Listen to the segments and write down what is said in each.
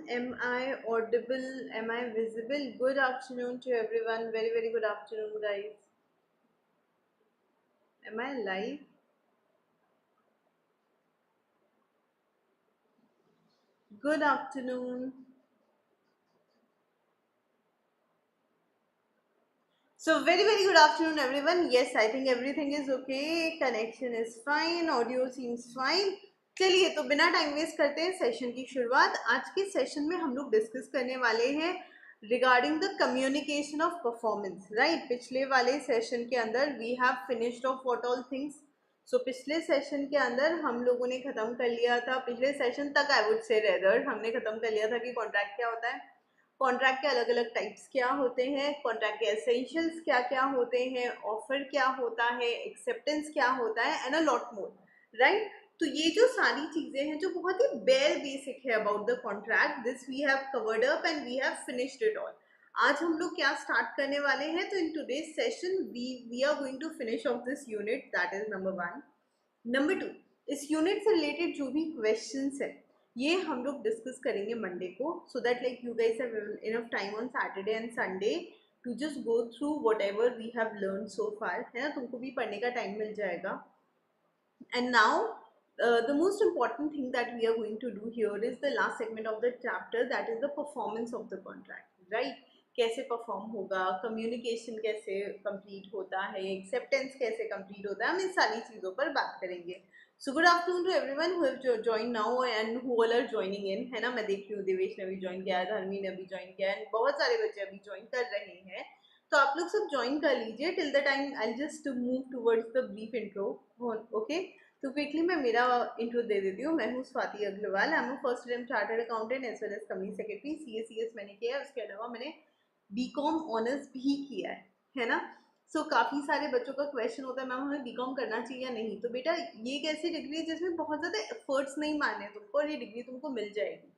Am I audible? Am I visible? Good afternoon to everyone. Very, very good afternoon, guys. Am I live? Good afternoon. So, very, very good afternoon, everyone. Yes, I think everything is okay. Connection is fine. Audio seems fine. चलिए तो बिना time waste करते हैं session की शुरुआत। आज के session में हम लोग डिस्कस करने वाले हैं regarding the communication of performance. Right, पिछले वाले सेशन के अंदर we have finished off what all things. So पिछले सेशन के अंदर हम लोगों ने खत्म कर लिया था, पिछले सेशन तक आई वुड से रेदर हमने खत्म कर लिया था कि कॉन्ट्रैक्ट क्या होता है, कॉन्ट्रैक्ट के अलग अलग टाइप्स क्या होते हैं, कॉन्ट्रैक्ट के एसेंशियल्स क्या क्या होते हैं, ऑफर क्या होता है, एक्सेप्टेंस क्या होता है and a lot more. Right, तो ये जो सारी चीजें हैं जो बहुत ही बेयर बेसिक है about the contract, this we have covered up and we have finished it all. आज हम लोग क्या स्टार्ट करने वाले हैं, तो in today's session we are going to finish off this unit, that is number 1। Number 2, इस यूनिट से रिलेटेड जो भी क्वेश्चंस है ये हम लोग डिस्कस करेंगे मंडे को, so that like you guys have enough time on Saturday and Sunday to just go through whatever we have learn so far, है ना, तुमको भी पढ़ने का टाइम मिल जाएगा। And now the most important thing that we are going to do here is the last segment of the chapter, that is the performance of the contract, right? कैसे perform होगा, communication कैसे complete होता है, acceptance कैसे complete होता है, हम इन सारी चीज़ों पर बात करेंगे। So good afternoon to everyone who have join now and who all are joining in, है ना। मैं देख रही हूँ देवेश ने भी ज्वाइन किया है, धर्मी ने भी ज्वाइन किया है, बहुत सारे बच्चे अभी ज्वाइन कर रहे हैं, तो आप लोग सब ज्वाइन कर लीजिए। Till the time I just move towards the brief intro, okay. तो क्विकली मैं मेरा इंट्रो दे देती हूँ। मैं हूँ Swati Agarwal, I am first time chartered accountant as well as company secretary. CS मैंने किया है, उसके अलावा मैंने बीकॉम ऑनर्स भी किया है ना। सो काफ़ी सारे बच्चों का क्वेश्चन होता है मैम हमें बीकॉम करना चाहिए या नहीं। तो बेटा ये एक ऐसी डिग्री है जिसमें बहुत ज़्यादा एफर्ट्स नहीं मारने तुमको, और ये डिग्री तुमको मिल जाएगी।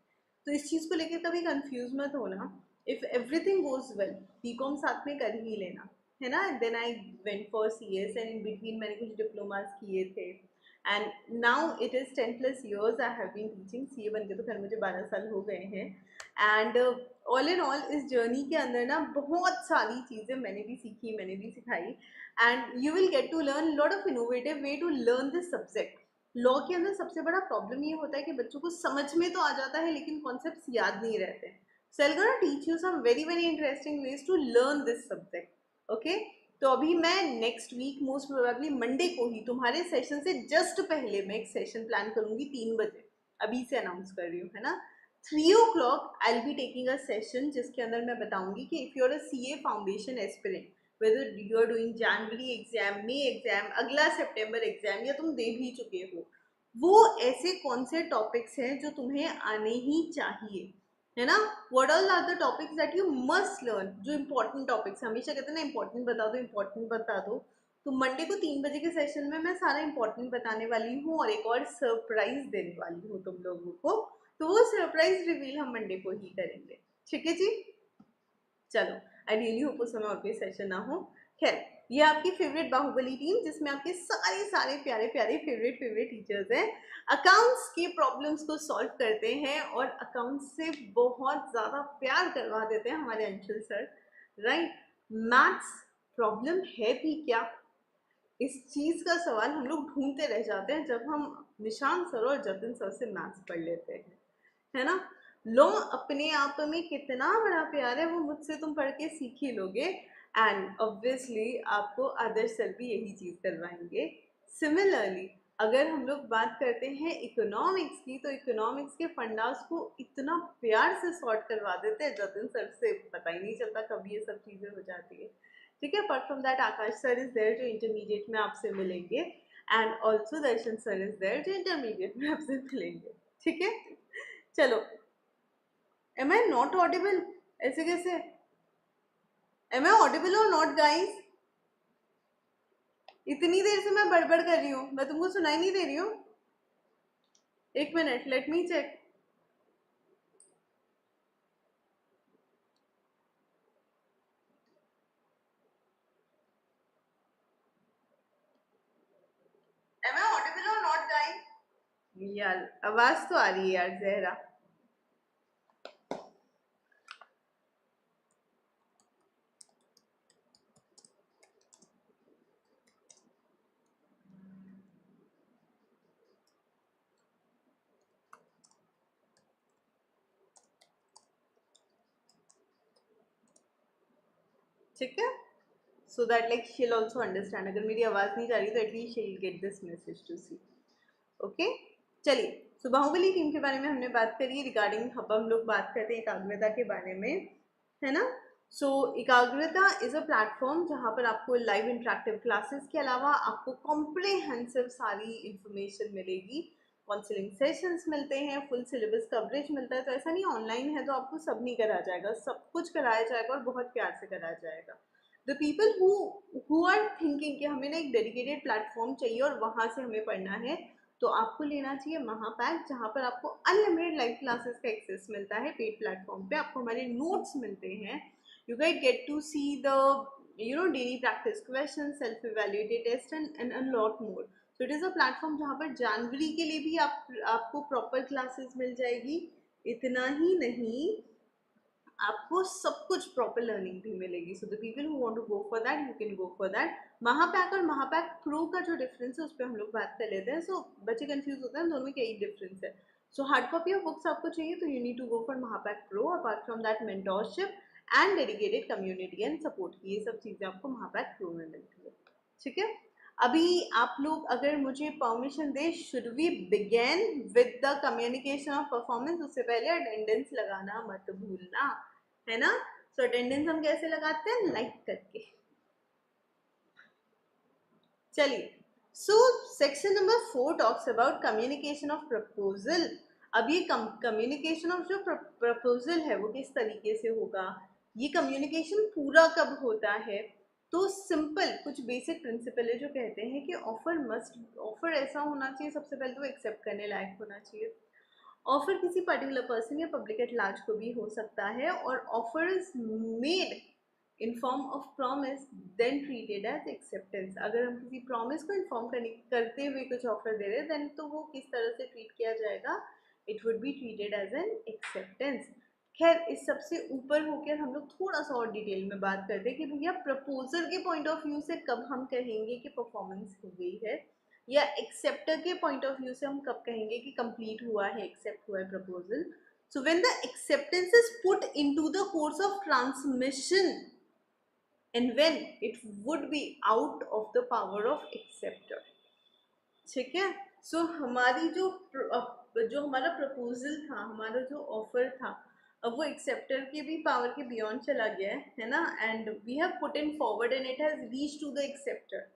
तो इस चीज़ को लेकर कभी कंफ्यूज मत होना। If everything goes well BCom साथ में कर ही लेना, है ना। Then I went for CS and in between मैंने कुछ डिप्लोमास किए थे, and now it is 10+ years I have been teaching. CA बन के तो खैर मुझे 12 साल हो गए हैं। एंड ऑल इन ऑल इस जर्नी के अंदर ना बहुत सारी चीज़ें मैंने भी सीखी, मैंने भी सिखाई, and you will get to learn lot of innovative way to learn this subject. Law के अंदर सबसे बड़ा प्रॉब्लम ये होता है कि बच्चों को समझ में तो आ जाता है लेकिन कॉन्सेप्ट्स याद नहीं रहते। So I gonna teach you some very very interesting ways to learn this subject, okay. तो अभी मैं next week most probably Monday को ही तुम्हारे सेशन से जस्ट पहले मैं एक सेशन प्लान करूंगी 3 बजे, अभी से अनाउंस कर रही हूँ, है ना। 3 o'clock I will be taking a session जिसके अंदर मैं बताऊंगी कि if you are a CA foundation aspirant, whether you are doing January exam, May exam, अगला सितंबर एग्जाम, या तुम दे भी चुके हो, वो ऐसे कौन से टॉपिक्स हैं जो तुम्हें आने ही चाहिए, है ना। What all are the topics that you must learn, जो इंपॉर्टेंट टॉपिक्स, हमेशा कहते हैं ना इंपॉर्टेंट बता दो, इंपॉर्टेंट बता दो। तो मंडे को 3 बजे के सेशन में मैं सारा इंपॉर्टेंट बताने वाली हूँ और एक और सरप्राइज देने वाली हूँ तुम लोगों को। तो वो सरप्राइज रिवील हम मंडे को ही करेंगे, ठीक है जी। चलो, आई रियली होप उस समय और कोई सेशन ना हो। खैर, ये आपकी फेवरेट बाहुबली टीम जिसमें आपके सारे सारे प्यारे प्यारे फेवरेट टीचर्स हैं, अकाउंट्स के प्रॉब्लम्स को सॉल्व करते हैं और अकाउंट्स से बहुत ज़्यादा प्यार करवा देते हैं हमारे Anshul sir, right. Maths problem है भी क्या, इस चीज़ का सवाल हम लोग ढूंढते रह जाते हैं जब हम निशांत सर और जतिन सर से मैथ्स पढ़ लेते हैं, है ना। लो अपने आप में कितना बड़ा प्यार है वो मुझसे तुम पढ़ के सीख ही लोगे, एंड ऑब्वियसली आपको आदर्श सर भी यही चीज़ करवाएंगे। सिमिलरली अगर हम लोग बात करते हैं इकोनॉमिक्स की, तो इकोनॉमिक्स के फंडास को इतना प्यार से सॉर्ट करवा देते हैं जतिन सर से, पता ही नहीं चलता कब ये सब चीज़ें हो जाती है, ठीक है। Apart from that Akash sir is there जो इंटरमीडिएट में आपसे मिलेंगे, and also Darshan sir is there जो इंटरमीडिएट में आपसे मिलेंगे, ठीक है। चलो, एम आई नॉट ऑडिबल, ऐसे कैसे, M I audible or not guys? इतनी देर से मैं बड़बड़ कर रही हूँ, मैं तुमको सुनाई नहीं दे रही हूँ? एक minute, let me check. Am I audible or not guys? यार आवाज तो आ रही है यार जहरा। ठीक है, so that like she will also understand. अगर मेरी आवाज़ नहीं जा रही तो at least she will get this message to see. Okay, चलिए, सो बाहुबली टीम के बारे में हमने बात करी। रिगार्डिंग अब हम लोग बात करते हैं एकाग्रता के बारे में, है ना। सो एकाग्रता इज़ अ प्लेटफॉर्म जहाँ पर आपको लाइव इंटरेक्टिव क्लासेस के अलावा आपको कॉम्प्रिहेंसिव सारी इंफॉर्मेशन मिलेगी, काउंसलिंग सेशंस मिलते हैं, फुल सिलेबस कवरेज मिलता है। तो ऐसा नहीं ऑनलाइन है तो आपको सब नहीं कराया जाएगा, सब कुछ कराया जाएगा और बहुत प्यार से कराया जाएगा। The people who are thinking कि हमें ना एक डेडिकेटेड प्लेटफॉर्म चाहिए और वहाँ से हमें पढ़ना है, तो आपको लेना चाहिए महापैक, जहाँ पर आपको अनलिमिटेड लाइव क्लासेस का एक्सेस मिलता है। पेड प्लेटफॉर्म पे आपको हमारे नोट्स मिलते हैं, you guys get to see the daily practice questions, self evaluated test and a lot more. So it is a platform जहाँ पर जनवरी के लिए भी आपको प्रॉपर क्लासेस मिल जाएगी। इतना ही नहीं, आपको सब कुछ प्रॉपर लर्निंग भी मिलेगी। So the people who want to go for that, you can go for that. Mahapack और महापैक प्रो का जो डिफरेंस है उस पर हम लोग बात कर लेते हैं। सो बच्चे कंफ्यूज होते हैं दोनों में क्या ही डिफरेंस है। So hard copy of books आपको चाहिए तो you need to go for Mahapack pro. Apart from that mentorship and dedicated community and support की, ये सब चीज़ें आपको महापैक प्रो में मिलती है। ठीक है, अभी आप लोग अगर मुझे परमिशन दे, should we begin with the communication of performance. उससे पहले अटेंडेंस लगाना मत भूलना, है ना। सो अटेंडेंस हम कैसे लगाते हैं, लाइक करके। चलिए, so section number 4 talks about communication of proposal. अब ये कम्युनिकेशन ऑफ जो प्रपोजल है वो किस तरीके से होगा, ये कम्युनिकेशन पूरा कब होता है। तो सिंपल कुछ बेसिक प्रिंसिपल है जो कहते हैं कि ऑफर ऐसा होना चाहिए, सबसे पहले तो एक्सेप्ट करने लायक होना चाहिए। ऑफर किसी पर्टिकुलर पर्सन या पब्लिक एट लार्ज को भी हो सकता है, और offer is made in form of promise then treated as acceptance. अगर हम किसी प्रॉमिस को इन्फॉर्म करते हुए कुछ ऑफर दे रहे हैं देन तो वो किस तरह से ट्रीट किया जाएगा, it would be treated as an acceptance. खैर, इस सबसे ऊपर होकर हम लोग थोड़ा सा और डिटेल में बात करते हैं कि भैया प्रपोजल के पॉइंट ऑफ व्यू से कब हम कहेंगे कि परफॉर्मेंस हो गई है, या एक्सेप्टर के पॉइंट ऑफ व्यू से हम कब कहेंगे कि कंप्लीट हुआ है, एक्सेप्ट हुआ है proposal. So when the acceptance is put into the course of transmission and when it would be out of the power of acceptor. ठीक है, सो हमारी जो हमारा प्रपोजल था, हमारा जो ऑफर था, अब वो एक्सेप्टर के भी पावर के बियॉन्ड चला गया है ना, and we have put in forward and it has reach to the acceptor.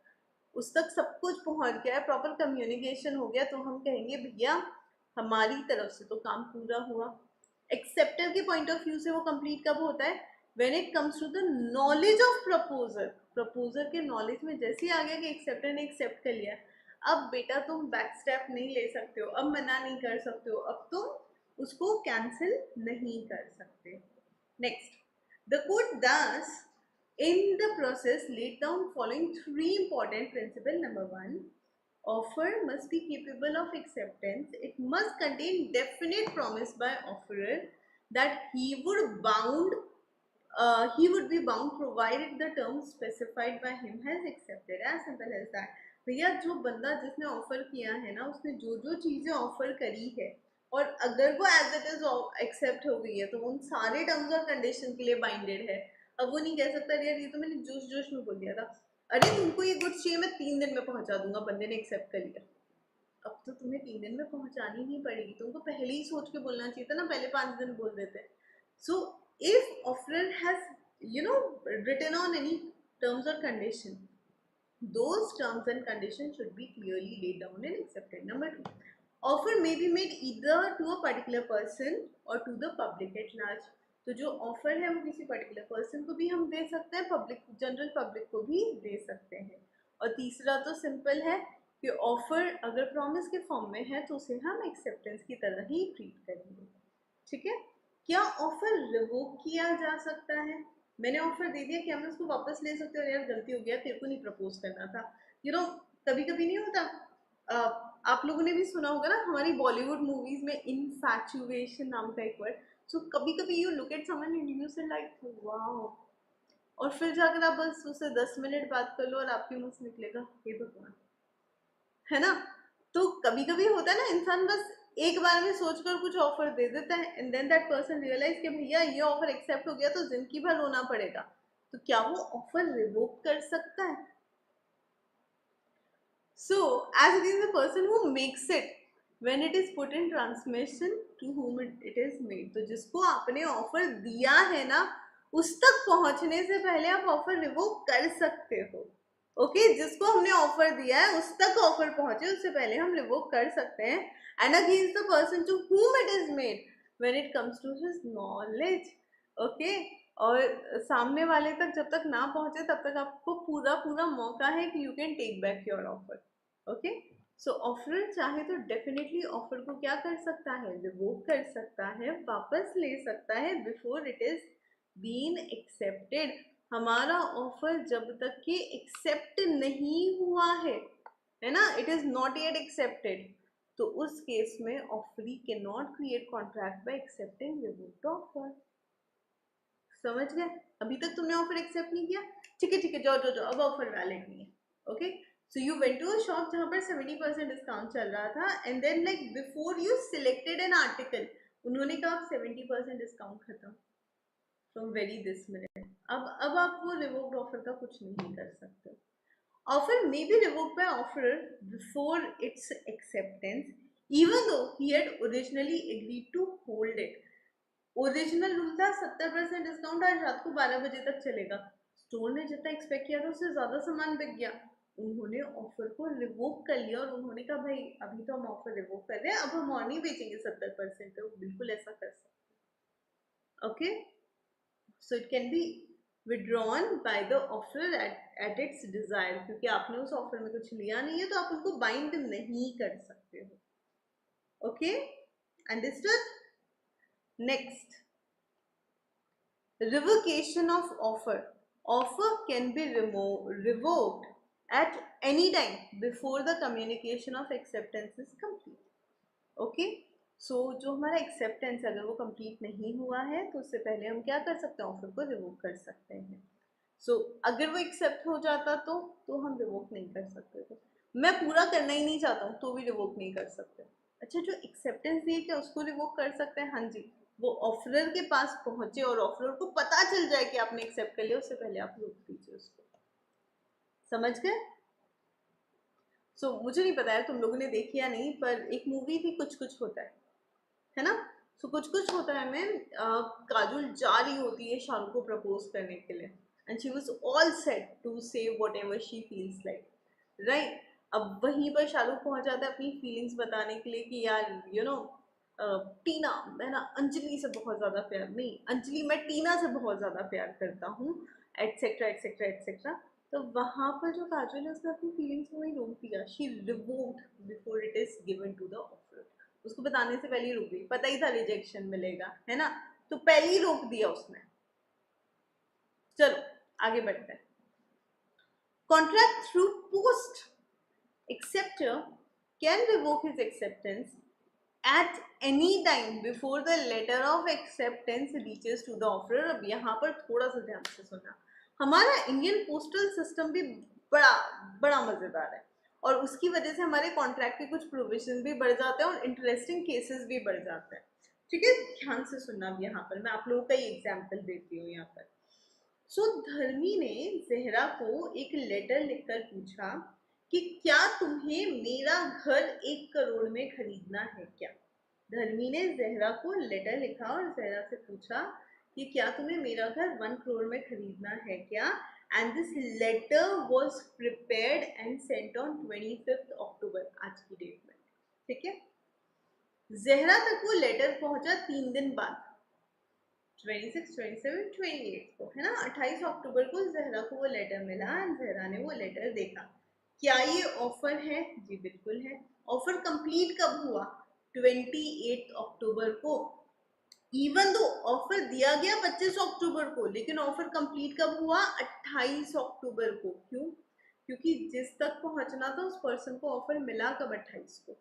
उस तक सब कुछ पहुंच गया है, प्रॉपर कम्युनिकेशन हो गया, तो हम कहेंगे भैया हमारी तरफ से तो काम पूरा हुआ। एक्सेप्टर के पॉइंट ऑफ व्यू से वो कंप्लीट कब होता है, when it comes to the knowledge of proposer. Proposer के नॉलेज में जैसे ही आ गया कि एक्सेप्टर ने एक्सेप्ट कर लिया, अब बेटा तुम बैक स्टेप नहीं ले सकते हो, अब मना नहीं कर सकते हो, अब तुम उसको कैंसिल नहीं कर सकते। नेक्स्ट, द कोर्ट दस in the process laid down following 3 important principles. Number 1, offer must be capable of acceptance. It must contain definite promise by offerer that he would be bound provided the terms specified by him has accepted. As simple as that. भैया जो बंदा जिसने offer किया है ना, उसने जो जो चीजें ऑफर करी है और अगर वो एज इट इज एक्सेप्ट हो गई है तो उन सारे टर्म्स और कंडीशन के लिए बाइंडेड है। अब वो नहीं कह सकता यार ये तो मैंने जोश में बोल दिया था, अरे तुमको ये गुड्स चाहिए मैं 3 दिन में पहुंचा दूंगा, बंदे ने एक्सेप्ट कर लिया। अब तो तुम्हें 3 दिन में पहुंचानी ही पड़ेगी, तुमको पहले ही सोच के बोलना चाहिए था ना, पहले 5 दिन बोल देते। So if offeror has written on any terms or condition, those terms and conditions should be clearly laid down and accepted. Number 2, offer may be made either to a particular person or to the public at large. तो जो offer है वो किसी particular person को भी हम दे सकते हैं, पब्लिक जनरल पब्लिक को भी दे सकते हैं। और तीसरा तो सिंपल है कि ऑफर अगर प्रॉमिस के फॉर्म में है तो उसे हम एक्सेप्टेंस की तरह ही ट्रीट करेंगे। ठीक है, क्या ऑफर रिवोक किया जा सकता है? मैंने ऑफर दे दिया, क्या मैं उसको वापस ले सकती हूँ? यार गलती हो गया, तेरे को नहीं प्रपोज करना था। कभी कभी नहीं होता, आप लोगों ने भी सुना होगा ना, हमारी बॉलीवुड मूवीज में इनफैचुएशन नाम का एक वर्ड। सो कभी कभी you look at someone and you से लाइक वाओ, और फिर जाकर आप बस उससे 10 मिनट बात कर लो और आपके मुंह से निकलेगा हे भगवान, है ना। तो कभी कभी होता है ना, इंसान बस एक बार में सोचकर कुछ ऑफर दे देता है and then that person realise कि भैया ये ऑफर एक्सेप्ट हो गया तो जिंदगी भर रोना पड़ेगा। तो क्या वो ऑफर रिवोक कर सकता है? So, as it is the person who makes it when it is put in transmission to whom it is made. तो जिसको आपने ऑफर दिया है ना, उस तक पहुंचने से पहले आप ऑफर रिवोक कर सकते हो. ओके जिसको हमने ऑफर दिया है उस तक ऑफर पहुंचे उससे पहले हम रिवोक कर सकते हैं. And against the person to whom it is made when it comes to his knowledge. Okay और सामने वाले तक जब तक ना पहुंचे तब तक आपको पूरा पूरा मौका है कि you can take back your offer. Okay so offer चाहे तो डेफिनेटली ऑफर को क्या कर सकता है, रिवोक कर सकता है, वापस ले सकता है before it is been accepted. हमारा ऑफर जब तक कि एक्सेप्ट नहीं हुआ है ना, it is not yet accepted, तो उस केस में offeree can not create contract by accepting revoked offer. समझ गए? अभी तक तुमने ऑफर एक्सेप्ट नहीं किया, ठीक है जाओ जाओ जाओ, अब ऑफर वैलिड नहीं है. Okay so you went to a shop जहां पर 70% डिस्काउंट चल रहा था and then like before you selected an article उन्होंने कहा 70% डिस्काउंट खत्म फ्रॉम वेरी दिस मिनट. अब आप वो रिवोक्ड ऑफर का कुछ नहीं कर सकते. Offer may be revoked by offerer before its acceptance even though he had originally agreed to hold it. Original rule था 70% डिस्काउंट आज रात को 12 बजे तक चलेगा. स्टोर ने जितना एक्सपेक्ट किया था उससे ज्यादा सामान बिक गया. उन्होंने ऑफर को रिवोक कर लिया और उन्होंने कहा भाई अभी तो हम ऑफर रिवोक कर रहे हैं, अब हम और नहीं बेचेंगे 70% पे. वो बिल्कुल ऐसा कर सकते. Okay so it can be withdrawn by the offerer at its desire. क्योंकि आपने उस ऑफर में कुछ लिया नहीं है तो आप उनको बाइंड नहीं कर सकते हो. Okay understood. Next, revocation of offer. Offer can be revoked at any time before the communication of acceptance is complete. Okay, so जो हमारा acceptance अगर वो complete नहीं हुआ है तो उससे पहले हम क्या कर सकते हैं, ऑफर को रिवोक कर सकते हैं. So अगर वो एक्सेप्ट हो जाता तो हम रिवोक नहीं कर सकते थे. मैं पूरा करना ही नहीं चाहता हूँ तो भी रिवोक नहीं कर सकते. अच्छा जो एक्सेप्टेंस दी क्या उसको रिवोक कर सकते हैं? हाँ जी, वो ऑफरर के पास पहुंचे और ऑफरर को पता चल जाए कि आपने एक्सेप्ट कर लिया, उससे पहले आप रोक दीजिए उसको. समझ गए? सो मुझे नहीं पता है तुम लोगों ने देखी या नहीं, पर एक मूवी थी कुछ कुछ होता है ना. सो कुछ कुछ होता है में काजोल जा रही होती है शाहरुख को प्रपोज करने के लिए and she was all set to say whatever she feels like, right. अब वहीं पर शाहरुख पहुंच जाता है अपनी फीलिंग्स बताने के लिए कि यार यू नो टीना मैं ना अंजलि से बहुत ज़्यादा प्यार नहीं, अंजलि मैं टीना से बहुत ज़्यादा प्यार करता हूँ एटसेट्रा एटसेट्रा एटसेट्रा. तो वहाँ पर जो काजोल है उसने अपनी फीलिंग्स को वही रोक दिया. She revoked before it is given to the offer. उसको बताने से पहले ही रुक गई, पता ही था रिजेक्शन मिलेगा है ना, तो पहले ही रोक दिया उसने. चलो आगे बढ़ते हैं. Contract through post. Acceptor can revoke his acceptance at any time before the letter of acceptance reaches to the offerer. अब यहाँ पर थोड़ा सा ध्यान से सुनना. हमारा इंडियन पोस्टल सिस्टम भी बड़ा बड़ा मज़ेदार है और उसकी वजह से हमारे कॉन्ट्रैक्ट के कुछ प्रोविजन भी बढ़ जाते हैं और इंटरेस्टिंग केसेस भी बढ़ जाते हैं. ठीक है, ध्यान से सुनना. अब यहाँ पर मैं आप लोगों का ही एग्जाम्पल देती हूँ यहाँ पर. सो धर्मी ने जहरा को एक लेटर लिखकर पूछा कि क्या तुम्हें मेरा घर 1 करोड़ में खरीदना है क्या. धर्मी ने जहरा को लेटर लिखा और जहरा से पूछा कि क्या तुम्हें मेरा घर 1 करोड़ में खरीदना है क्या. And this letter was prepared and sent on 25 October, आज की डेट में. ठीक है, जहरा तक वो लेटर पहुंचा 3 दिन बाद 26, 27, 28 को, है ना. 28 अक्टूबर को जहरा को वो लेटर मिला एंड जहरा ने वो लेटर देखा. क्या ये ऑफर है? जी बिल्कुल है. ऑफर कंप्लीट कब हुआ? 28 अक्टूबर को. इवन दो ऑफर दिया गया 25 अक्टूबर को, लेकिन ऑफर कंप्लीट कब हुआ? 28 अक्टूबर को. क्यों? क्योंकि जिस तक पहुंचना था उस पर्सन को ऑफर मिला कब? 28 को.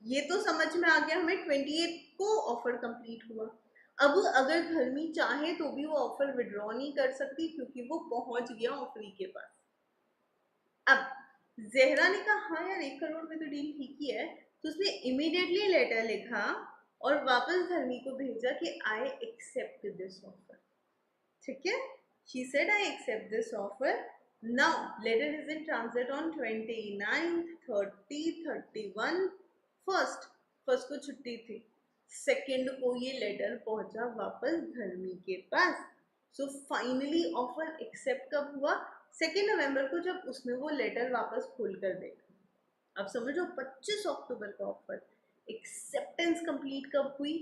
ये तो समझ में आ गया हमें. 28 को ऑफर कंप्लीट हुआ. अब अगर धर्मी चाहे तो भी वो ऑफर विड्रॉ नहीं कर सकती क्योंकि वो पहुंच गया ऑफरी के पास. अब जहरा ने कहा हाँ यार 1 करोड़ में तो डील ठीक ही है, तो उसने इमीडिएटली लेटर लिखा और वापस धर्मी को भेजा कि आई एक्सेप्ट दिस ऑफर. ठीक है, She said, I accept this offer. Now, letter is in transit on 29th, 30, 31, first first को छुट्टी थी, सेकेंड को ये लेटर पहुंचा वापस धर्मी के पास. सो फाइनली ऑफर एक्सेप्ट कब हुआ? 2 नवंबर को, जब उसने वो लेटर वापस खोल कर देखा. अब समझो 25 अक्टूबर का ऑफर. एक्सेप्टेंस कंप्लीट कब हुई?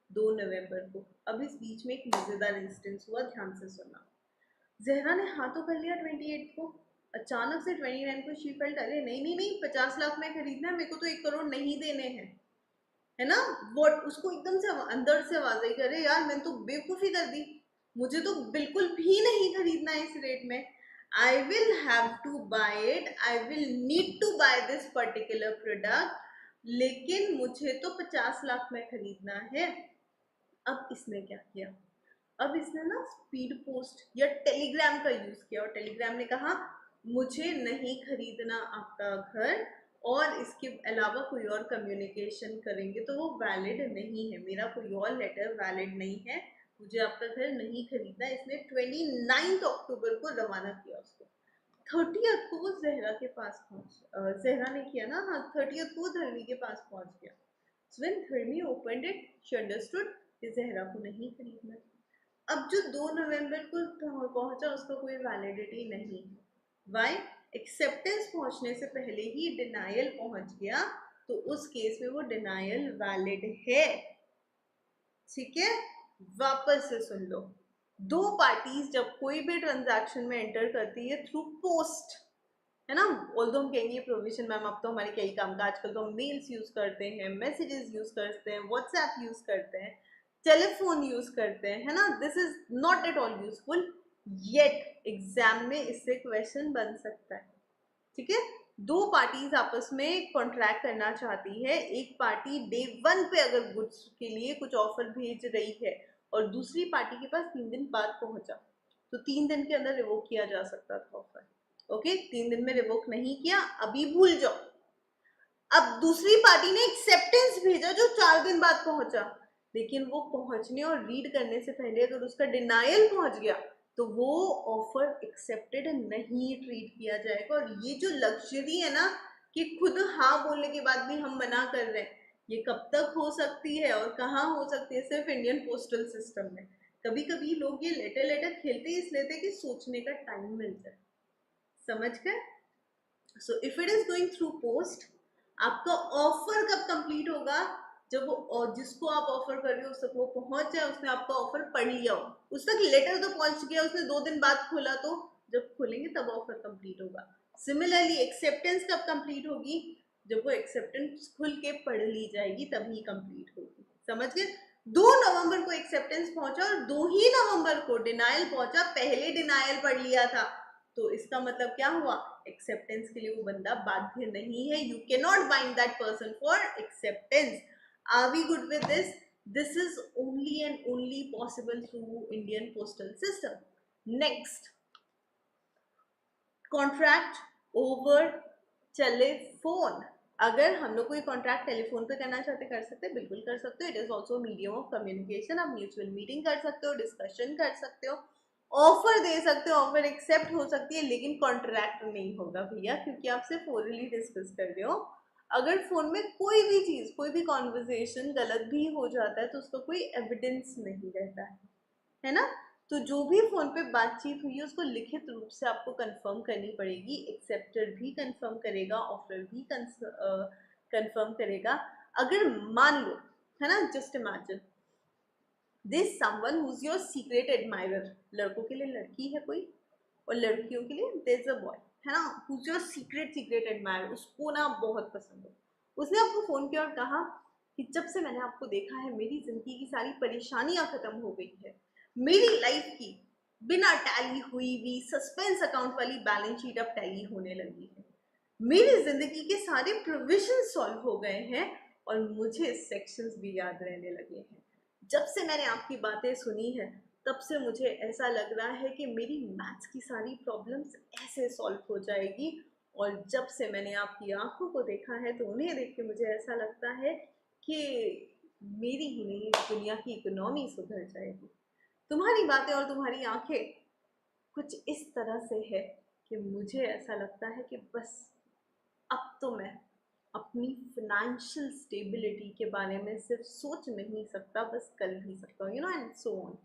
2 नवंबर को. अब इस बीच में एक मजेदार इंस्टेंस हुआ, ध्यान से सुनना. जहरा ने हाँ तो कर लिया 28 को. अचानक से 29 को शी फेल्ट, अरे नहीं नहीं नहीं, 50 लाख में खरीदना है, मेरे को तो 1 करोड़ नहीं देने हैं, है ना. वो उसको एकदम से अंदर से आवाज आई, अरे यार मैंने तो बेवकूफी कर दी, मुझे तो बिल्कुल भी नहीं खरीदना है इस रेट में. I will have to buy it, I will need to buy this particular product, लेकिन मुझे तो 50 लाख में खरीदना है. अब इसने क्या किया? अब इसने ना स्पीड पोस्ट या टेलीग्राम का यूज किया, और टेलीग्राम ने कहा मुझे नहीं खरीदना आपका घर, और इसके अलावा कोई और कम्युनिकेशन करेंगे तो वो वैलिड नहीं है, मेरा कोई और लेटर वैलिड नहीं है, मुझे आपका घर नहीं खरीदना. इसने 29 अक्टूबर को रवाना किया उसको. 30th को वो जहरा के पास जहरा ने किया ना, हाँ 30th को धर्मी के पास पहुंच गया. So when Dharmi opened it, she understood कि जहरा को नहीं खरीदना. अब जो 2 नवंबर को पहुंचा उसका कोई वैलिडिटी नहीं है. वाई? एक्सेप्टेंस पहुंचने से पहले ही डिनायल पहुंच गया, तो उस केस में वो डिनायल वैलिड है. ठीक है, वापस से सुन लो. 2 पार्टीज जब कोई भी ट्रांजैक्शन में एंटर करती है थ्रू पोस्ट, है ना. ऑल्दो हम कहेंगे प्रोविजन मैम अब तो हमारे कई काम का, आजकल तो हम मेल्स यूज करते हैं, मैसेजेस यूज करते हैं, व्हाट्सएप यूज करते हैं, टेलीफोन यूज करते हैं, है ना. This is not at all useful, yet exam में इससे क्वेश्चन बन सकता है. ठीक है, 2 पार्टीज आपस में कॉन्ट्रैक्ट करना चाहती है. एक पार्टी डे 1 पे अगर गुड्स के लिए कुछ ऑफर भेज रही है और दूसरी पार्टी के पास 3 दिन बाद पहुंचा, तो 3 दिन के अंदर रिवोक किया जा सकता था ऑफर. ओके, 3 दिन में रिवोक नहीं किया, अभी भूल जाओ. अब दूसरी पार्टी ने एक्सेप्टेंस भेजा जो 4 दिन बाद पहुंचा, लेकिन वो पहुंचने और रीड करने से पहले अगर उसका डिनायल पहुंच गया तो वो ऑफर एक्सेप्टेड नहीं ट्रीट किया जाएगा. और ये जो लग्जरी है ना कि खुद हाँ बोलने के बाद भी हम मना कर रहे हैं, ये कब तक हो सकती है और कहाँ हो सकती है? सिर्फ इंडियन पोस्टल सिस्टम में. कभी कभी लोग ये लेटर खेलते इस लेते कि सोचने का टाइम मिल जाए. समझ गए? So if it is going through post, आपका ऑफर कब कंप्लीट होगा? जब वो, और जिसको आप ऑफर कर रहे हो उस तक वो पहुंच जाए, उसने आपका ऑफर पढ़ लिया हो, उस तक लेटर तो पहुंच गया, उसने 2 दिन बाद खोला, तो जब खोलेंगे तब ऑफर कंप्लीट होगा. सिमिलरली एक्सेप्टेंस कब कंप्लीट होगी? जब वो एक्सेप्टेंस खुल के पढ़ ली जाएगी तभी कंप्लीट होगी. समझ गए? 2 नवंबर को एक्सेप्टेंस पहुंचा और 2 ही नवंबर को डिनायल पहुंचा. पहले डिनायल पढ़ लिया था, तो इसका मतलब क्या हुआ? एक्सेप्टेंस के लिए वो बंदा बाध्य नहीं है. You can not bind that person for acceptance. Are we good with this? This is only and only possible through Indian postal system. Next, contract over telephone. अगर हम लोग कोई कॉन्ट्रैक्ट टेलीफोन पे करना चाहते कर सकते हैं, बिल्कुल कर सकते हो. It is also medium of communication. आप म्यूचुअल मीटिंग कर सकते हो, डिस्कशन कर सकते हो, ऑफर दे सकते हो, ऑफर एक्सेप्ट हो सकती है, लेकिन कॉन्ट्रैक्ट नहीं होगा भैया, क्योंकि आप सिर्फ ओरली डिस्कस कर रहे हो. अगर फोन में कोई भी चीज, कोई भी कॉन्वर्जेशन गलत भी हो जाता है तो उसका कोई एविडेंस नहीं रहता है ना. तो जो भी फोन पे बातचीत हुई है उसको लिखित रूप से आपको कंफर्म करनी पड़ेगी. एक्सेप्टर भी कंफर्म करेगा, ऑफर भी कंफर्म करेगा. अगर मान लो, है ना, just imagine this someone who is your secret admirer. लड़कों के लिए लड़की है कोई, और लड़कियों के लिए देयर इज अ बॉय, है ना, who's your सीक्रेट एडमायर. उसको ना बहुत पसंद हो. उसने आपको फोन किया और कहा कि जब से मैंने आपको देखा है मेरी जिंदगी की सारी परेशानियां खत्म हो गई है, मेरी लाइफ की बिना टैली हुई भी सस्पेंस अकाउंट वाली बैलेंस शीट अब टैली होने लगी है, मेरी जिंदगी के सारे प्रोविजन सॉल्व हो गए हैं और मुझे सेक्शंस भी याद रहने लगे हैं. जब से मैंने आपकी बातें सुनी है तब से मुझे ऐसा लग रहा है कि मेरी मैथ्स की सारी प्रॉब्लम्स ऐसे सॉल्व हो जाएगी. और जब से मैंने आपकी आंखों को देखा है तो उन्हें देख के मुझे ऐसा लगता है कि मेरी ही नहीं दुनिया की इकोनॉमी सुधर जाएगी. तुम्हारी बातें और तुम्हारी आंखें कुछ इस तरह से है कि मुझे ऐसा लगता है कि बस अब तो मैं अपनी फाइनेंशियल स्टेबिलिटी के बारे में सिर्फ सोच नहीं सकता, बस कर भी सकता हूँ, एंड सो ऑन।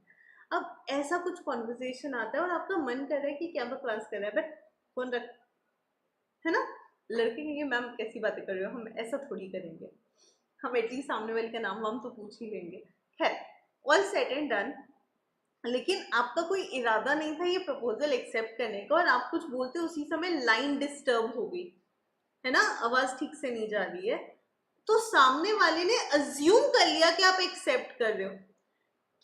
अब ऐसा कुछ कॉन्वर्सेशन आता है और आपका मन कर रहा है कि क्या बकवास कर रहा है, बट फोन रख, है ना। लड़के कहेंगे मैम कैसी बातें कर रहे हो, हम ऐसा थोड़ी करेंगे, हम एटलीस्ट सामने वाले का नाम वाम तो पूछ ही लेंगे। खैर, ऑल सेट एंड डन। लेकिन आपका कोई इरादा नहीं था ये प्रपोजल एक्सेप्ट करने का, और आप कुछ बोलते उसी समय लाइन डिस्टर्ब हो गई, है ना, आवाज ठीक से नहीं जा रही है, तो सामने वाले ने अज्यूम कर लिया कि आप एक्सेप्ट कर रहे हो।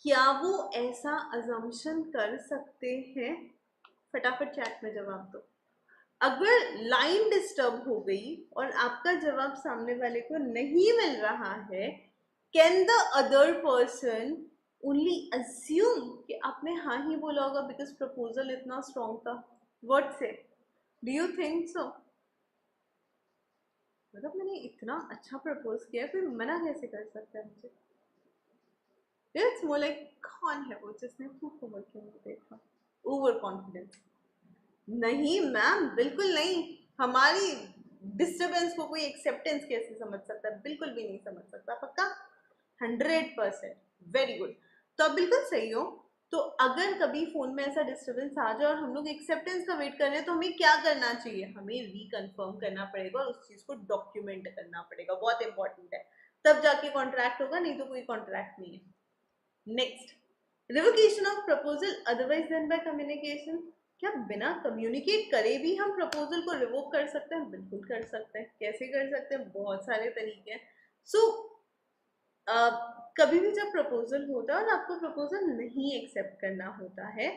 क्या वो ऐसा अजम्पशन कर सकते हैं? फटाफट चैट में जवाब दो। अगर लाइन डिस्टर्ब हो गई और आपका जवाब सामने वाले को नहीं मिल रहा है, can the other person only assume कि आपने हाँ ही बोला होगा बिकॉज प्रपोजल इतना स्ट्रॉन्ग था? व्हाट से, डू यू थिंक सो? मतलब मैंने इतना अच्छा प्रपोज किया, कोई मना कैसे कर सकता है मुझे? इट्स मोर लाइक कौन है वो जिसने फूक उम्र के मुझे देखा, ओवर कॉन्फिडेंस। नहीं मैम, बिल्कुल नहीं। हमारी डिस्टर्बेंस को कोई एक्सेप्टेंस कैसे समझ सकता है? बिल्कुल भी नहीं समझ सकता। पक्का? 100%। Very good. तो आप बिल्कुल सही हो। तो अगर कभी फोन में ऐसा डिस्टर्बेंस आ जाए और हम लोग एक्सेप्टेंस का वेट कर रहे हैं, तो हमें क्या करना चाहिए? हमें रिकन्फर्म करना पड़ेगा और उस चीज को डॉक्यूमेंट करना पड़ेगा। बहुत इंपॉर्टेंट है, तब जाके कॉन्ट्रैक्ट होगा, नहीं तो कोई कॉन्ट्रैक्ट नहीं है। Next, revocation of proposal otherwise then by communication. क्या बिना कम्युनिकेट करे भी हम प्रपोजल को रिवोक कर सकते हैं? बिल्कुल कर सकते हैं। कैसे कर सकते हैं? बहुत सारे तरीके हैं। सो कभी भी जब प्रपोजल होता है और आपको प्रपोजल नहीं एक्सेप्ट करना होता है,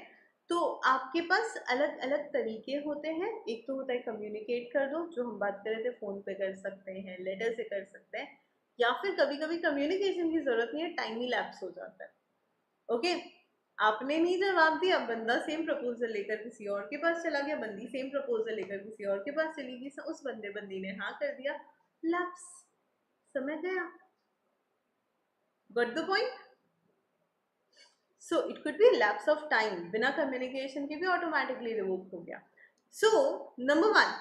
तो आपके पास अलग अलग तरीके होते हैं। एक तो होता है कम्युनिकेट कर दो, जो हम बात कर रहे थे, फोन पे कर सकते हैं, लेटर से कर सकते हैं, या फिर कभी कभी कम्युनिकेशन की जरूरत नहीं है, टाइम ही लैप्स हो जाता है। ओके, आपने नहीं जवाब दिया, बंदा सेम प्रपोजल लेकर किसी और के पास चला गया, बंदी सेम प्रपोजल लेकर किसी और के पास चली गई, उस बंदी ने हाँ कर दिया, लैप्स, समय गया। Got the point? So it could be lapse of time, बिना कम्युनिकेशन के भी ऑटोमेटिकली रिवोक हो गया। So number 1,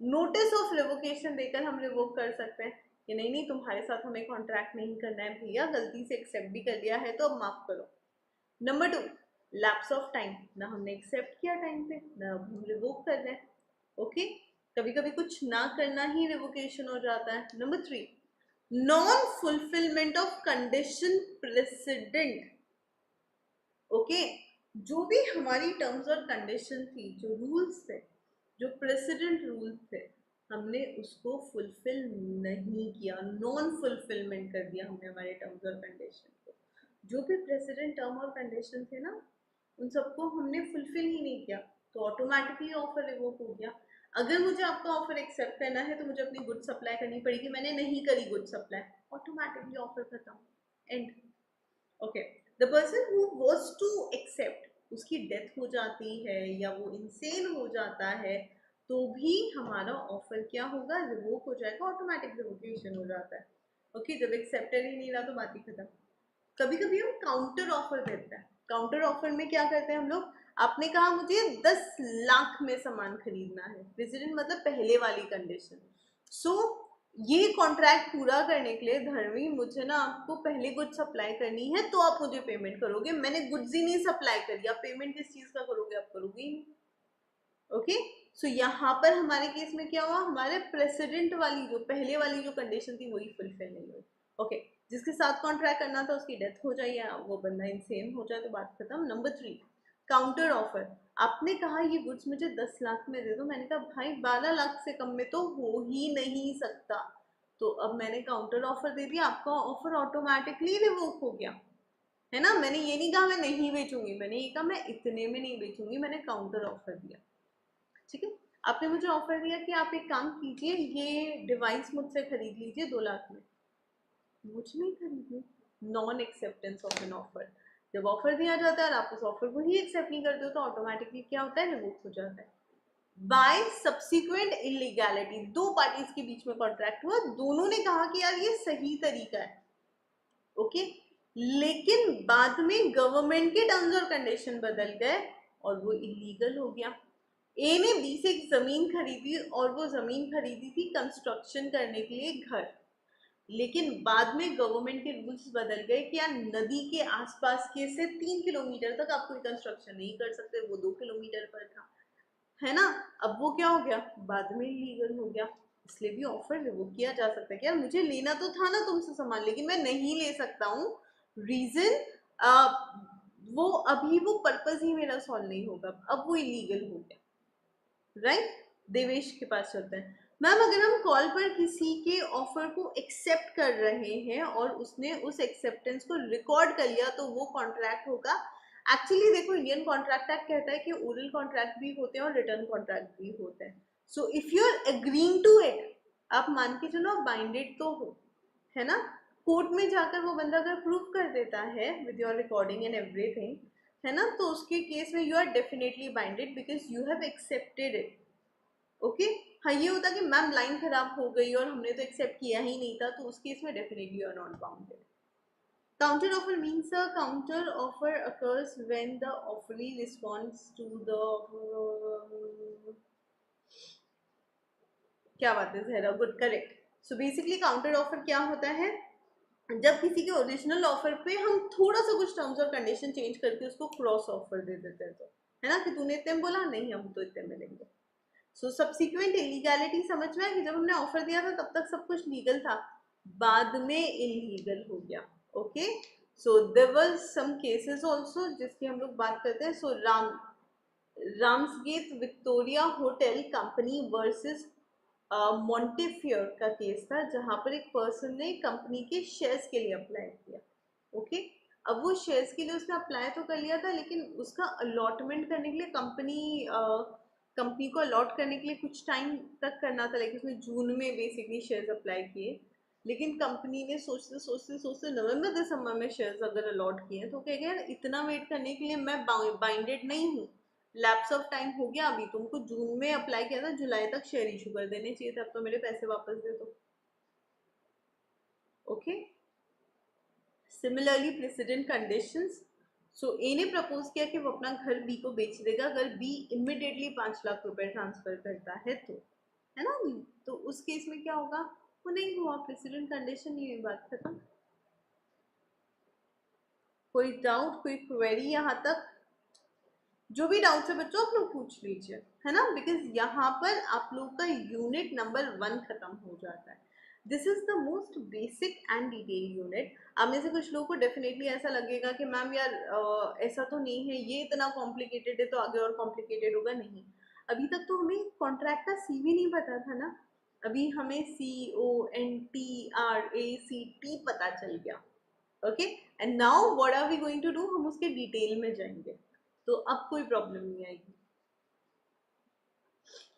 notice of revocation देकर हम रिवोक कर सकते हैं कि नहीं नहीं, तुम्हारे साथ हमें कॉन्ट्रैक्ट नहीं करना है भैया, गलती से एक्सेप्ट भी कर लिया है तो अब माफ करो। नंबर 2, लैप्स ऑफ टाइम, ना हमने एक्सेप्ट किया टाइम पे, ना अब हम रिवोक कर रहे हैं। ओके, कभी कभी कुछ ना करना ही रिवोकेशन हो जाता है। Number 3, non fulfilment of condition president. Okay, जो भी हमारी टर्म्स और कंडीशन थी, जो रूल्स थे, जो प्रेसिडेंट रूल्स थे, हमने उसको फुलफिल नहीं किया, नॉन फुलफिलमेंट कर दिया हमने हमारे टर्म्स और कंडीशन को। जो भी प्रेसिडेंट टर्म और कंडीशन थे ना, उन सबको हमने फुलफिल ही नहीं किया, तो ऑटोमेटिकली ऑफर रिवोक हो गया। अगर मुझे आपका ऑफर एक्सेप्ट करना है तो मुझे अपनी गुड सप्लाई करनी पड़ेगी, मैंने नहीं करी गुड सप्लाई, ऑटोमेटिकली ऑफर खत्म, end. Okay, the person who was to accept, उसकी डेथ हो जाती है या वो इंसेन हो जाता है, तो भी हमारा ऑफर क्या होगा? रिवोक हो जाएगा, ऑटोमेटिक रिवोकेशन हो जाता है। ओके, जब एक्सेप्टर ही नहीं रहा तो बात ही खत्म। कभी कभी हम काउंटर ऑफर देते हैं। काउंटर ऑफर में क्या करते हैं हम लोग? आपने कहा मुझे 10 लाख में सामान खरीदना है, प्रेसिडेंट मतलब पहले वाली कंडीशन। सो ये कॉन्ट्रैक्ट पूरा करने के लिए धर्मी, मुझे ना आपको पहले गुड्स सप्लाई करनी है तो आप मुझे पेमेंट करोगे, मैंने गुड्स ही नहीं सप्लाई करी, आप पेमेंट किस चीज का करोगे? आप करोगे ही नहीं। ओके, सो यहाँ पर हमारे केस में क्या हुआ? हमारे प्रेसिडेंट वाली, जो पहले वाली जो कंडीशन थी, वही फुलफिल नहीं हुई। ओके, जिसके साथ कॉन्ट्रैक्ट करना था उसकी डेथ हो जाए या वो बंदा इंसेन हो जाए तो बात खत्म। Number 3, counter offer. आपने कहा ये गुड्स मुझे 10 लाख में दे दो, मैंने कहा भाई 12 लाख से कम में तो हो ही नहीं सकता, तो अब मैंने काउंटर ऑफर दे दिया, आपका ऑफर ऑटोमेटिकली रिवोक हो गया, है ना। मैंने ये नहीं कहा मैं नहीं बेचूंगी, मैंने ये कहा मैं इतने में नहीं बेचूंगी, मैंने काउंटर ऑफर दिया। ठीक है, आपने मुझे ऑफर दिया कि आप एक काम कीजिए, ये डिवाइस मुझसे खरीद लीजिए 2 लाख में, मुझे नहीं खरीदनी, non acceptance of an offer. जब ऑफर दिया जाता है और आप उस ऑफर को ही एक्सेप्ट नहीं करते हो तो ऑटोमेटिकली क्या होता है? रिवोक हो जाता है। बाय सब्सिक्वेंट इलीगैलिटी, 2 पार्टीज के बीच में कॉन्ट्रैक्ट हुआ, दोनों ने कहा कि यार ये सही तरीका है, ओके, लेकिन बाद में गवर्नमेंट के टर्म्स और कंडीशन बदल गए और वो इलीगल हो गया। ए ने बी से एक जमीन खरीदी और वो जमीन खरीदी थी कंस्ट्रक्शन करने के लिए घर, लेकिन बाद में गवर्नमेंट के रूल्स बदल गए कि यार नदी के आसपास के से 3 किलोमीटर तक आप कोई कंस्ट्रक्शन नहीं कर सकते, वो 2 किलोमीटर पर था, है ना। अब वो क्या हो गया, बाद में लीगल हो गया। इसलिए भी ऑफर रिवोक किया जा सकता है कि यार मुझे लेना तो था ना तुमसे सामान, लेकिन मैं नहीं ले सकता हूँ। रीजन वो अभी वो पर्पज ही मेरा सॉल्व नहीं होगा, अब वो इलीगल हो गया, राइट। देवेश के पास चलते हैं। मैम अगर हम कॉल पर किसी के ऑफर को एक्सेप्ट कर रहे हैं और उसने उस एक्सेप्टेंस को रिकॉर्ड कर लिया तो वो कॉन्ट्रैक्ट होगा। एक्चुअली देखो इंडियन कॉन्ट्रैक्ट एक्ट कहता है कि ओरल कॉन्ट्रैक्ट भी होते हैं और रिटर्न कॉन्ट्रैक्ट भी होते हैं। So if you are agreeing to it, आप मान के चलो आप बाइंडेड तो हो, है ना। कोर्ट में जाकर वो बंदा अगर प्रूव कर देता है with your recording and everything, है ना, तो उसके केस में you are definitely binded because you have accepted it. Okay. हाँ ये होता कि मैम लाइन खराब हो गई और हमने तो एक्सेप्ट किया ही नहीं था, तो उस केस में definitely you are not bounded. Counter offer means a counter offer occurs when the offeree responds to the क्या बात है Zahra, good, correct. So basically counter offer क्या होता है, जब किसी के ओरिजिनल ऑफर पे हम थोड़ा सा कुछ टर्म्स और कंडीशन चेंज करके उसको क्रॉस ऑफर दे देते हैं, तो है ना कि तूने इतने में बोला, नहीं हम तो इतने में लेंगे। सो सब्सिक्वेंट इलीगैलिटी समझ में आया कि जब हमने ऑफर दिया था तब तक सब कुछ लीगल था, बाद में इलीगल हो गया। Okay. So there was some cases also जिसकी हम लोग बात करते हैं। So Ramsgate Victoria hotel company versus Montefiore का केस था, जहां पर एक पर्सन ने कंपनी के शेयर्स के लिए अप्लाई किया। ओके। अब वो शेयर्स के लिए उसने अप्लाई तो कर लिया था, लेकिन उसका अलॉटमेंट करने के लिए कंपनी को अलॉट करने के लिए कुछ टाइम तक करना था, लेकिन उसने जून में बेसिकली शेयर्स अप्लाई किए, लेकिन कंपनी ने सोचते सोचते सोचते नवंबर दिसंबर में शेयर्स अगर अलॉट किए तो क्या यार इतना वेट करने के लिए मैं बाइंडेड नहीं हूँ, लैप्स ऑफ टाइम हो गया, अभी तुमको जून में अप्लाई किया था, जुलाई तक शेयर इशू कर देने चाहिए थे, अब तो मेरे पैसे वापस दे दो। Okay. Similarly precedent conditions. So A ने प्रपोज किया कि वो अपना घर बी को बेच देगा अगर बी इमिडिएटली 5 लाख रुपए ट्रांसफर करता है, तो है ना। तो उस केस में क्या होगा, वो नहीं हुआ, प्रेसिडेंट कंडीशन नहीं हुई, बात खत्म। कोई डाउट, कोई क्वेरी यहाँ तक? जो भी डाउट्स है बच्चों आप लोग पूछ लीजिए, है ना, बिकॉज यहाँ पर आप लोग का यूनिट नंबर 1 खत्म हो जाता है। This is the most basic and detail unit. आप में से कुछ लोगों को डेफिनेटली ऐसा लगेगा कि मैम यार ऐसा तो नहीं है, ये इतना कॉम्प्लिकेटेड है तो आगे और कॉम्प्लिकेटेड होगा। नहीं, अभी तक तो हमें कॉन्ट्रैक्ट का सी भी नहीं पता था ना, अभी हमें CONTRACT पता चल गया। Okay. And now what are we going to do, हम उसके डिटेल में जाएंगे, तो अब कोई प्रॉब्लम नहीं आएगी।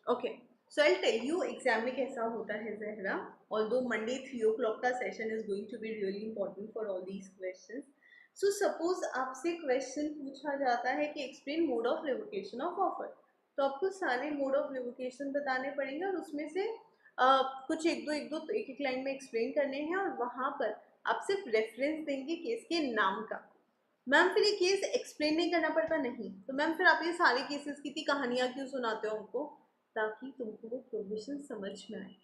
Okay. So I tell you exam में कैसा होता है जहरा। ऑल्दो मंडे 3 o'clock का session is going to be really important for all these questions. So suppose आपसे क्वेश्चन पूछा जाता है कि explain mode of revocation of offer, तो आपको सारे मोड ऑफ रिवोकेशन बताने पड़ेंगे और उसमें से कुछ एक दो एक लाइन में एक्सप्लेन करने हैं, और वहां पर आप सिर्फ रेफरेंस देंगे केस के नाम का। मैम फिर ये केस एक्सप्लेन नहीं करना पड़ता, नहीं, तो मैम फिर आप ये सारे केसेस की कहानियां क्यों सुनाते हो हमको, ताकि तुमको वो प्रोविजन समझ में आए।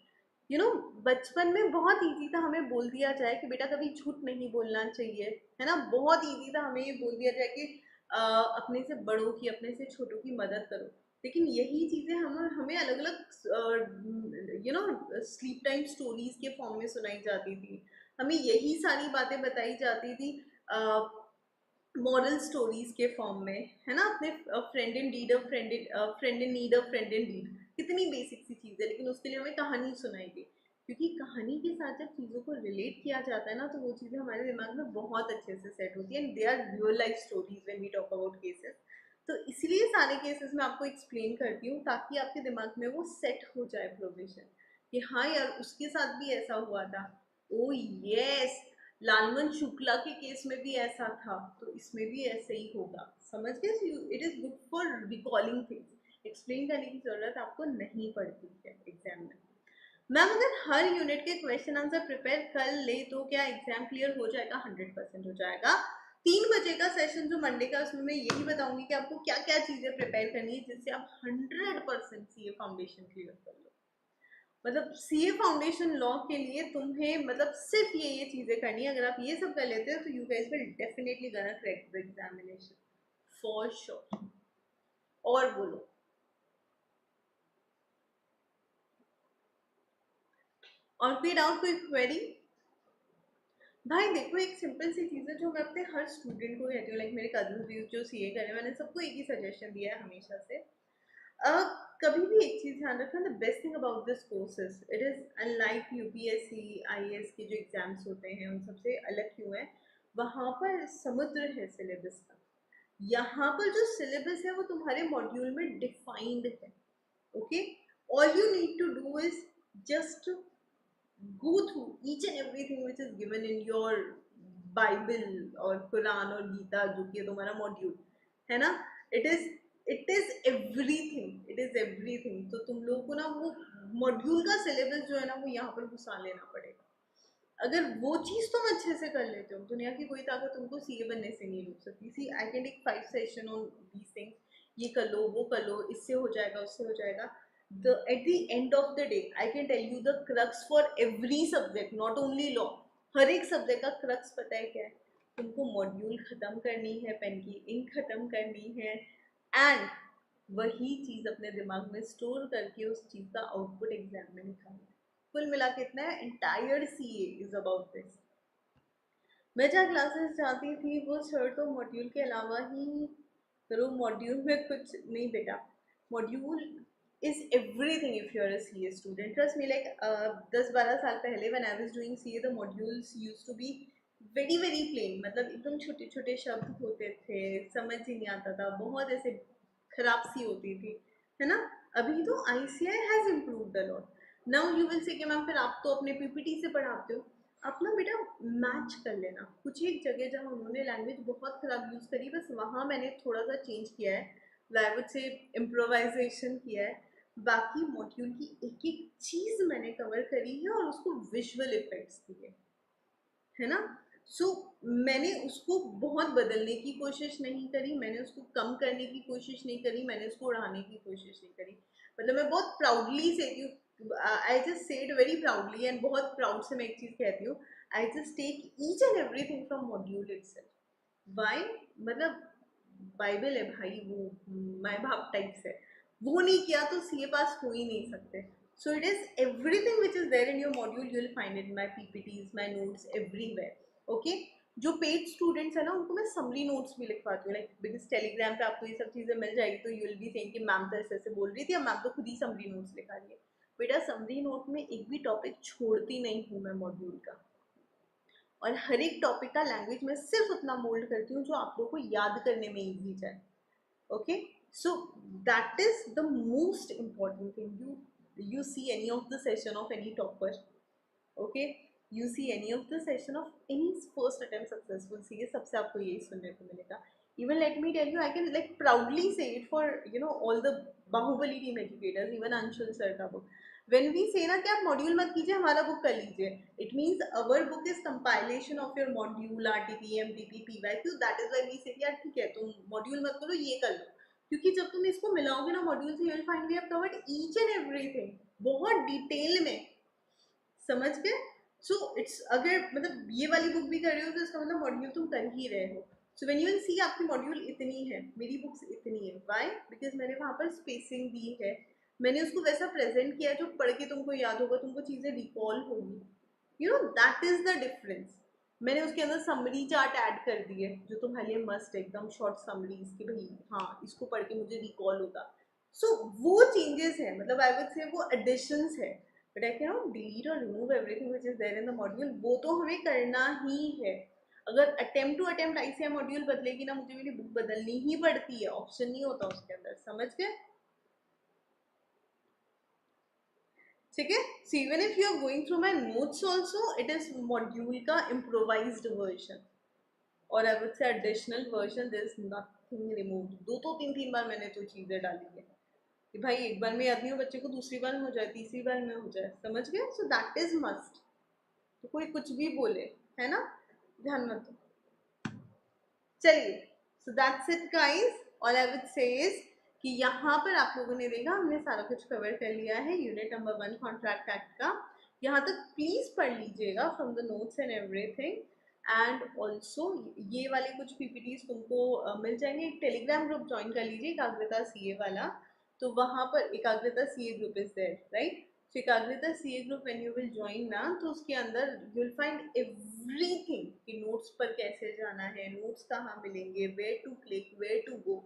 यू नो, बचपन में बहुत इजी था हमें बोल दिया जाए कि बेटा कभी झूठ नहीं बोलना चाहिए, है ना, बहुत इजी था हमें ये बोल दिया जाए कि अपने से बड़ों की अपने से छोटों की मदद करो, लेकिन यही चीज़ें हमें अलग अलग स्लीप टाइम स्टोरीज के फॉर्म में सुनाई जाती थी, हमें यही सारी बातें बताई जाती थी मॉरल स्टोरीज के फॉर्म में, है ना, अपने friend in need a friend in need, कितनी बेसिक सी चीज़ है, लेकिन उसके लिए हमें कहानी सुनाई गई, क्योंकि कहानी के साथ जब चीज़ों को रिलेट किया जाता है ना तो वो चीज़ें हमारे दिमाग में बहुत अच्छे से सेट होती है, and they are real life stories when we talk about cases. तो इसलिए सारे केसेस मैं आपको एक्सप्लेन करती हूँ ताकि आपके दिमाग में वो सेट हो जाए प्रोविजन कि हाँ यार उसके साथ भी ऐसा हुआ था, ओ यस, लालमन शुक्ला के केस में भी ऐसा था तो इसमें भी ऐसे ही होगा, समझ गए। It is good for recalling things, explain करने की जरूरत आपको नहीं पड़ती है एग्जाम में। मैम अगर हर यूनिट के क्वेश्चन आंसर प्रिपेयर कर ले तो क्या एग्जाम क्लियर हो जाएगा? 100% हो जाएगा। 3 बजे का सेशन जो मंडे का, उसमें मैं यही बताऊंगी कि आपको क्या क्या चीजें प्रिपेयर करनी है जिससे आप 100% सीए फाउंडेशन क्लियर कर लो। मतलब सीए फाउंडेशन लॉ के लिए तुम्हें मतलब सिर्फ ये चीजें करनी है। अगर आप ये सब कर लेते हो तो you guys will definitely gonna crack the examination for sure. और बोलो। और कोई डाउट, कोई क्वेरी? भाई देखो, एक सिंपल सी चीज़ है जो मैं अपने हर स्टूडेंट को कहती हूँ, लाइक मेरे कजन भी जो सीए कर रहे हैं, मैंने सबको एक ही सजेशन दिया है हमेशा से। कभी भी एक चीज़ ध्यान रखना, the best thing about this courses, it is unlike UPSC IAS के जो एग्जाम्स होते हैं उन सबसे अलग क्यों है, वहाँ पर समुद्र है सिलेबस का। यहाँ पर जो सिलेबस है वो तुम्हारे मॉड्यूल में डिफाइंड है। Okay, all you need to do is just go through each and everything which is given in your Bible और कुरान और गीता, जो कि तुम्हारा मॉड्यूल है ना, इट इज एवरीथिंग। तो तुम लोगों को ना वो मॉड्यूल का सिलेबस जो है ना वो यहाँ पर घुसा लेना पड़ेगा। अगर वो चीज़ तुम अच्छे से कर लेते हो, दुनिया की कोई ताकत तुमको सीए बनने से नहीं रोक सकती। See I can take 5 session on these things, ये कर लो वो कर लो, इससे हो जाएगा उससे हो जाएगा। At the end of the day I can tell you the crux for every subject, not only law. हर एक सब्जेक्ट का क्रक्स पता है क्या है? तुमको मॉड्यूल खत्म करनी है, पेन की इंक खत्म करनी है, एंड वही चीज़ अपने दिमाग में स्टोर करके उस चीज़ का आउटपुट एग्जाम में निकालना है। कुल मिला के इतना है, entire CA is about this. मैं जहाँ क्लासेस जाती थी वो सर तो मॉड्यूल के अलावा ही करो, मॉड्यूल में कुछ नहीं बेटा, module is everything if you are a CA student. Trust me, like 10-12 साल पहले when I was doing CA the modules used to be very very plain, मतलब एकदम छोटे छोटे शब्द होते थे, समझ ही नहीं आता था, बहुत ऐसे खराब सी होती थी, है ना। अभी तो ICI has improved a lot. Now you will say कि मैम फिर आप तो अपने पीपीटी से पढ़ाते हो, अपना बेटा मैच कर लेना। कुछ एक जगह जहाँ उन्होंने लैंग्वेज बहुत खराब यूज़ करी, बस वहाँ मैंने थोड़ा सा चेंज किया है, आई वुड से इम्प्रोवाइजेशन किया है। बाकी मॉड्यूल की एक एक चीज़ मैंने कवर करी है और उसको विजुअल इफेक्ट्स दिए, है ना। सो मैंने उसको बहुत बदलने की कोशिश नहीं करी, मैंने उसको कम करने की कोशिश नहीं करी, मैंने उसको उड़ाने की कोशिश नहीं करी। मतलब मैं बहुत प्राउडली से I just say it very proudly, and बहुत प्राउड से मैं एक चीज़ कहती हूँ, I just take each and everything from module itself. Why? मतलब बाइबल है भाई, वो माय बाप टाइप से, वो नहीं किया तो सीए पास हो ही नहीं सकते। So it is everything which is there in your module, you will find it my PPTs, my notes everywhere. Okay, जो पेड स्टूडेंट्स है ना उनको मैं समरी नोट्स भी लिखवाती हूँ, लाइक बिकॉज टेलीग्राम पे आपको ये सब चीज़ें मिल जाएगी, तो यू विल बी सेइंग कि मैम तो ऐसे ऐसे बोल रही थी, अब मैम तो खुद ही समरी नोट्स लिखा रही है। बेटा समरी नोट में एक भी टॉपिक छोड़ती नहीं हूँ मैं मॉड्यूल का, और हर एक टॉपिक का लैंग्वेज में सिर्फ उतना मोल्ड करती हूँ जो आप लोगों को याद करने में ईजी जाए। Okay, so that is the most important thing. You see any of the session of any topper, okay, you see any of the session of any first attempt successful CA, सबसे आपको यही सुनने को मिलेगा। Even let me tell you, I can like proudly say it for all the Bahubali team educators, even Anshul sir का book, when we say ना कि आप मॉड्यूल मत कीजिए, हमारा बुक कर लीजिए, it means our book is compilation of your module RTP MTP PYQ, that is why we say यार ठीक है तुम मॉड्यूल मत करो, ये कर लो, क्योंकि जब तुम इसको मिलाओगे ना मॉड्यूल से, you will find we have covered each and everything बहुत डिटेल में, समझ गए। सो इट्स, अगर मतलब ये वाली बुक भी कर रहे हो तो इसका मतलब मॉड्यूल तुम कर ही रहे हो। So when you will see आपकी मॉड्यूल इतनी है, मेरी बुक्स इतनी है, व्हाई? बिकॉज मैंने वहाँ पर स्पेसिंग दी है, मैंने उसको वैसा प्रेजेंट किया जो पढ़ के तुमको याद होगा, तुमको चीज़ें रिकॉल होगी, दैट इज द डिफरेंस। मैंने उसके अंदर समरी चार्ट ऐड कर दिए जो तुम्हारे लिए मस्ट, एकदम शॉर्ट समरीज कि भाई हाँ इसको पढ़ के मुझे रिकॉल होगा। सो वो चेंजेस है, मतलब आई वुड से वो एडिशंस है, but I can not delete और remove everything which is there in the module, वो तो हमें करना ही है। अगर attempt to attempt ICI module बदलेगी ना, मुझे मेरी बुक बदलनी ही पड़ती है, ऑप्शन नहीं होता उसके अंदर, समझ गए? ठीक है। So even if you are going through my notes also, it is module का इम्प्रोवाइज्ड वर्जन, और I would say additional version, there is nothing removed. दो तो तीन बार मैंने तो चीज़ें डाली है कि भाई एक बार में याद नहीं हो बच्चे को, दूसरी बार में हो जाए, तीसरी बार में हो जाए, समझ गए? So that is must. तो कोई कुछ भी बोले, है ना, ध्यान मत दो। चलिए, so that's it guys. All I would से इज कि यहाँ पर आप लोगों ने देखा हमने सारा कुछ कवर कर लिया है यूनिट नंबर 1 कॉन्ट्रैक्ट एक्ट का। यहाँ तक प्लीज पढ़ लीजिएगा from the notes and everything. And also ये वाले कुछ पीपीटीज तुमको मिल जाएंगे। एक टेलीग्राम ग्रुप ज्वाइन कर लीजिए एकाग्रता सीए वाला। तो वहाँ पर Ekagrata CA group is there, right? तो Ekagrata CA group when you will join ना, तो उसके अंदर यू विल फाइंड एवरीथिंग कि नोट्स पर कैसे जाना है, नोट्स कहाँ मिलेंगे, where to click, where to go.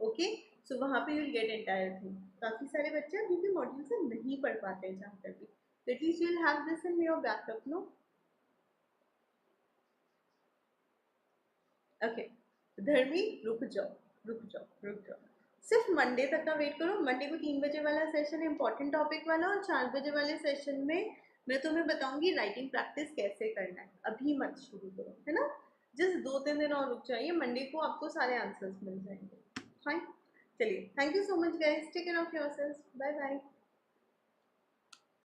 Okay, so वहाँ पे you will get entire thing. काफ़ी सारे बच्चे हैं जिनके मॉड्यूल से नहीं पढ़ पाते हैं जहाँ तक भी, तो at least you will have this in your backup, no? Okay, Dharmi रुक जाओ, रुक जाओ, रुक जाओ। सिर्फ मंडे तक का वेट करो। मंडे को 3 बजे वाला सेशन है इंपॉर्टेंट टॉपिक वाला, और 4 बजे वाले सेशन में मैं तुम्हें बताऊंगी राइटिंग प्रैक्टिस कैसे करना है। अभी मत शुरू करो, है ना? जस्ट 2-3 दिन और रुक जाइए, मंडे को आपको सारे आंसर्स मिल जाएंगे। फाइन, चलिए, thank you so much guys, take care of yourself, bye bye.